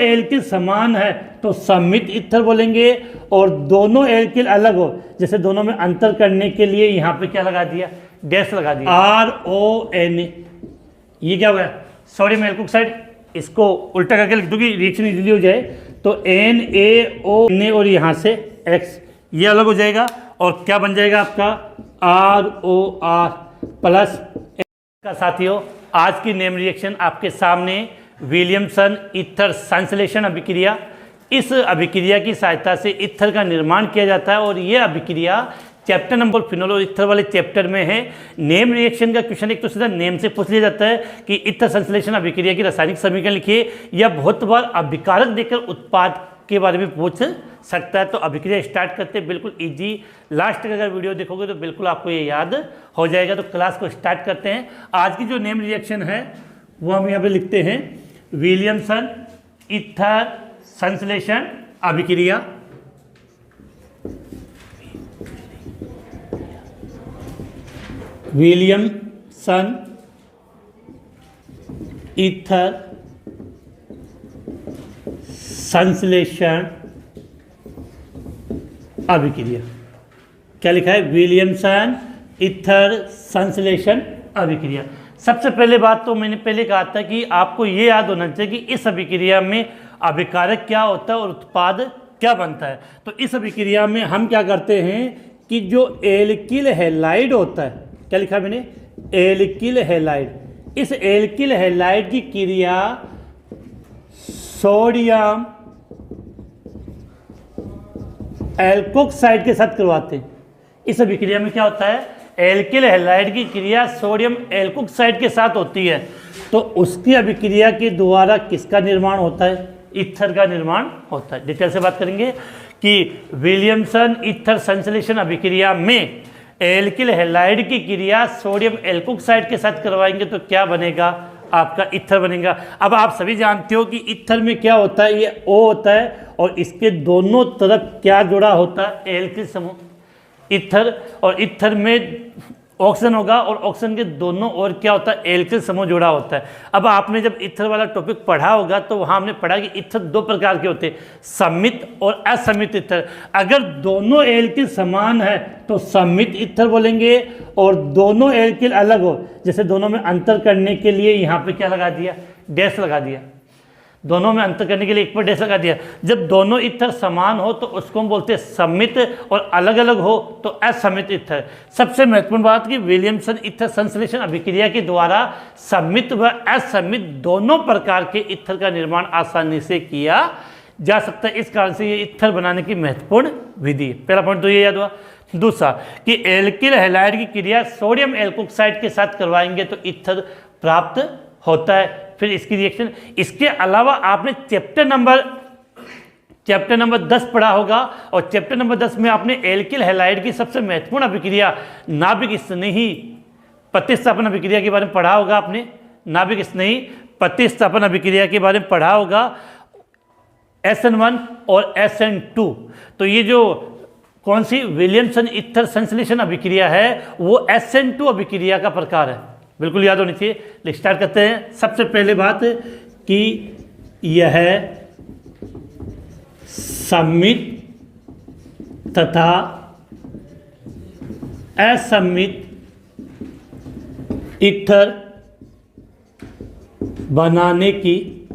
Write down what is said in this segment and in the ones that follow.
Alkyl समान है तो सममित ईथर बोलेंगे, और दोनों एल्किल अलग हो, जैसे दोनों में अंतर करने के लिए यहाँ पे क्या लगा दिया, डैश लगा दिया, RON, ये क्या हुआ, सोडियम एल्कोक्साइड। इसको उल्टा करके लिख दूंगी रिएक्शन इजीली हो जाए, तो NaON और यहाँ से X ये अलग हो जाएगा, और क्या बन जाएगा आपका ROR प्लस का। साथियों आज की नेम रिएक्शन आपके सामने विलियमसन ईथर संश्लेषण अभिक्रिया। इस अभिक्रिया की सहायता से ईथर का निर्माण किया जाता है, और यह अभिक्रिया चैप्टर नंबर फिनोल और ईथर वाले चैप्टर में है। नेम रिएक्शन का क्वेश्चन एक तो सीधा नेम से पूछ लिया जाता है कि ईथर संश्लेषण अभिक्रिया की रासायनिक समीकरण लिखिए, या बहुत बार अभिकारक देकर उत्पाद के बारे में पूछ सकता है। तो अभिक्रिया स्टार्ट करते हैं, बिल्कुल इजी। लास्ट तक अगर वीडियो देखोगे तो बिल्कुल आपको ये याद हो जाएगा। तो क्लास को स्टार्ट करते हैं। आज की जो नेम रिएक्शन है वो हम यहाँ पे लिखते हैं विलियमसन ईथर संश्लेषण अभिक्रिया। विलियमसन ईथर संश्लेषण अभिक्रिया। क्या लिखा है, विलियमसन ईथर संश्लेषण अभिक्रिया। सबसे पहले बात तो मैंने पहले कहा था कि आपको ये याद होना चाहिए कि इस अभिक्रिया में अभिकारक क्या होता है और उत्पाद क्या बनता है। तो इस अभिक्रिया में हम क्या करते हैं कि जो एल्किल हैलाइड होता है, क्या लिखा मैंने, एल्किल हैलाइड, इस एल्किल हैलाइड की क्रिया सोडियम एल्कोक्साइड के साथ करवाते हैं। इस अभिक्रिया में क्या होता है, एल्किल हैलाइड की क्रिया सोडियम एल्कोक्साइड के साथ होती है। तो उसकी अभिक्रिया के द्वारा किसका निर्माण होता है, ईथर का निर्माण होता है। डिटेल से बात करेंगे कि विलियमसन ईथर संश्लेषण अभिक्रिया में एल्किल हैलाइड की क्रिया सोडियम एल्कोक्साइड के साथ करवाएंगे तो क्या बनेगा, आपका ईथर बनेगा। अब आप सभी जानते हो कि ईथर में क्या होता है, ये O होता है, और इसके दोनों तरफ क्या जुड़ा होता है, एल्किल समूह ईथर, और ईथर में ऑक्सीजन होगा, और ऑक्सीजन के दोनों ओर क्या होता है, एल्किल समूह जुड़ा होता है। अब आपने जब ईथर वाला टॉपिक पढ़ा होगा तो वहाँ हमने पढ़ा कि ईथर दो प्रकार के होते हैं, सममित और असममित ईथर। अगर दोनों एल्किल समान है तो सममित ईथर बोलेंगे, और दोनों एल्किल अलग हो, जैसे दोनों में अंतर करने के लिए यहाँ पे क्या लगा दिया, डैश लगा दिया, दोनों में अंतर करने के लिए एक पर डैश लगा दिया। जब दोनों ईथर समान हो तो उसको हम बोलते हैं सममित, और अलग अलग हो तो असममित ईथर। सबसे महत्वपूर्ण बात कि विलियमसन ईथर संश्लेषण अभिक्रिया के द्वारा सममित व असममित दोनों प्रकार के ईथर का निर्माण आसानी से किया जा सकता है। इस कारण से ये ईथर बनाने की महत्वपूर्ण विधि है। पहला पॉइंट तो ये याद हुआ। दूसरा कि एल्किल हैलाइड की क्रिया सोडियम एल्कोक्साइड के साथ करवाएंगे तो ईथर प्राप्त होता है। फिर इसकी रिएक्शन, इसके अलावा आपने चैप्टर नंबर 10 पढ़ा होगा, और चैप्टर नंबर 10 में आपने एल्किल हैलाइड की सबसे महत्वपूर्ण अभिक्रिया नाभिक स्नेही प्रतिस्थापन अभिक्रिया के बारे में पढ़ा होगा। आपने नाभिक स्नेही प्रतिस्थापन अभिक्रिया के बारे में पढ़ा होगा, SN1 और SN2। तो ये जो कौन सी विलियमसन ईथर संश्लेषण अभिक्रिया है वो SN2 अभिक्रिया का प्रकार है, बिल्कुल याद होनी चाहिए। स्टार्ट करते हैं। सबसे पहले बात कि यह सममित तथा असममित ईथर बनाने की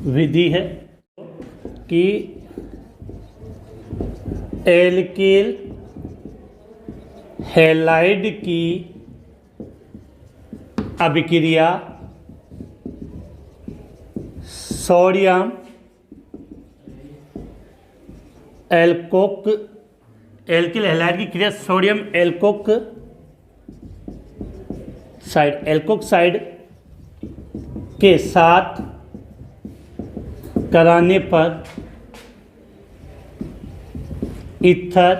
विधि है कि एल्किल हैलाइड की अभिक्रिया सोडियम एल्किल हैलाइड की क्रिया सोडियम एल्कोक्साइड के साथ कराने पर ईथर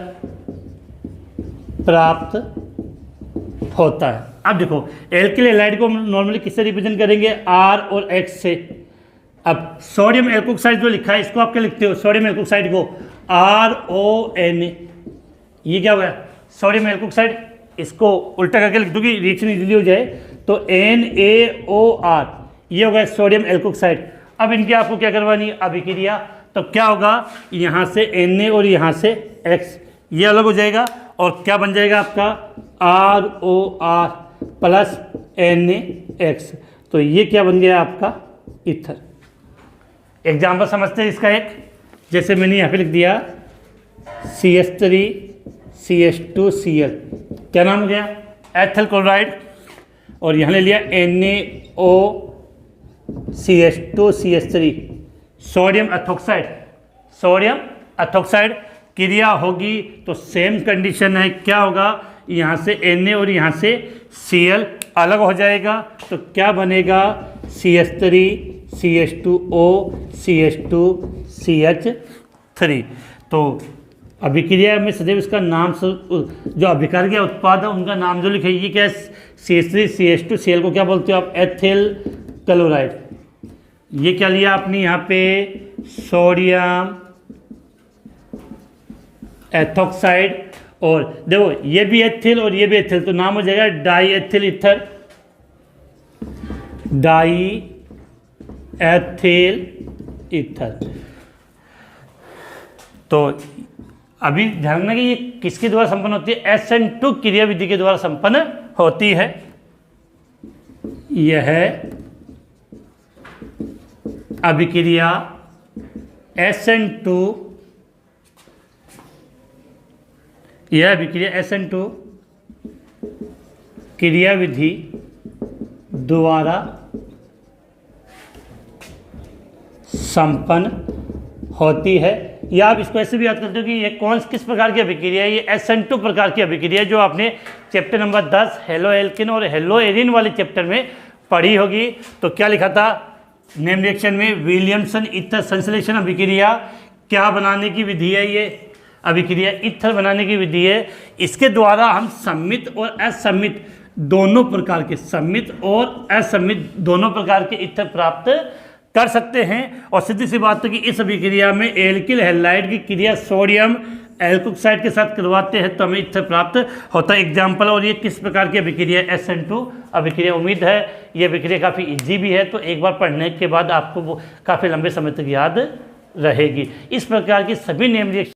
प्राप्त होता है। अब देखो एल्किल हैलाइड को नॉर्मली किससे रिप्रेजेंट करेंगे, R और X से। अब सोडियम एल्कोक्साइड जो लिखा है इसको आप क्या लिखते हो, सोडियम एल्कोक्साइड को RON, ये क्या हुआ, सोडियम एल्कोक्साइड। इसको उल्टा करके लिख दूंगी रिएक्शन इजीली हो जाए, तो NaOR ये हो गया सोडियम एल्कोक्साइड। अब इनकी आपको क्या करवानी है अभिक्रिया, तो क्या होगा यहाँ से Na और यहाँ से X ये अलग हो जाएगा और क्या बन जाएगा आपका ROR प्लस NaX। तो ये क्या बन गया आपका ईथर। एग्जाम्पल समझते हैं इसका एक, जैसे मैंने यहाँ पे लिख दिया CH3 CH2Cl, क्या नाम हो गया एथिल क्लोराइड, और यहाँ ले लिया NaOCH2CH3 sodium ethoxide. Sodium ethoxide क्रिया होगी तो सेम कंडीशन है, क्या होगा यहाँ से Na और यहाँ से Cl अलग हो जाएगा, तो क्या बनेगा CH3 CH2O CH2CH3। तो अभिक्रिया में सदैव इसका नाम जो अभिक्रिया उत्पाद है उनका नाम जो लिखे, ये क्या है CH3 CH2Cl को क्या बोलते हो आप एथिल क्लोराइड। ये क्या लिया आपने यहाँ पे सोडियम एथोक्साइड, और देखो ये भी एथिल और ये भी एथिल, तो नाम हो जाएगा die ethyl ether, die ethyl ether. तो अभी ध्यान रखना कि ये किसके द्वारा संपन्न होती है SN2 क्रिया विधि के द्वारा संपन्न होती है। यह अभिक्रिया SN2, यह अभिक्रिया SN2 क्रिया विधि द्वारा संपन्न होती है। या आप इसको ऐसे भी याद करते हो कि ये किस प्रकार की अभिक्रिया है, ये SN2 प्रकार की अभिक्रिया है, जो आपने चैप्टर नंबर 10 हेलो एल्किन और हेलो एरिन वाले चैप्टर में पढ़ी होगी। तो क्या लिखा था नेम रिएक्शन में, विलियमसन ईथर संश्लेषण अभिक्रिया क्या बनाने की विधि है, ये अभिक्रिया ईथर बनाने की विधि है। इसके द्वारा हम सम्मित और असम्मित दोनों प्रकार के, सम्मित और असम्मित दोनों प्रकार के ईथर प्राप्त कर सकते हैं। और सीधी सी बात है कि इस अभिक्रिया में एल्किल हैलाइड की क्रिया सोडियम एल्कोक्साइड के साथ करवाते हैं तो हमें ईथर प्राप्त होता है। एग्जाम्पल, और ये किस प्रकार की अभिक्रिया SN2 अभिक्रिया। उम्मीद है ये अभिक्रिया काफ़ी इजी भी है, तो एक बार पढ़ने के बाद आपको वो काफ़ी लंबे समय तक याद रहेगी। इस प्रकार की सभी नेम रिएक्शन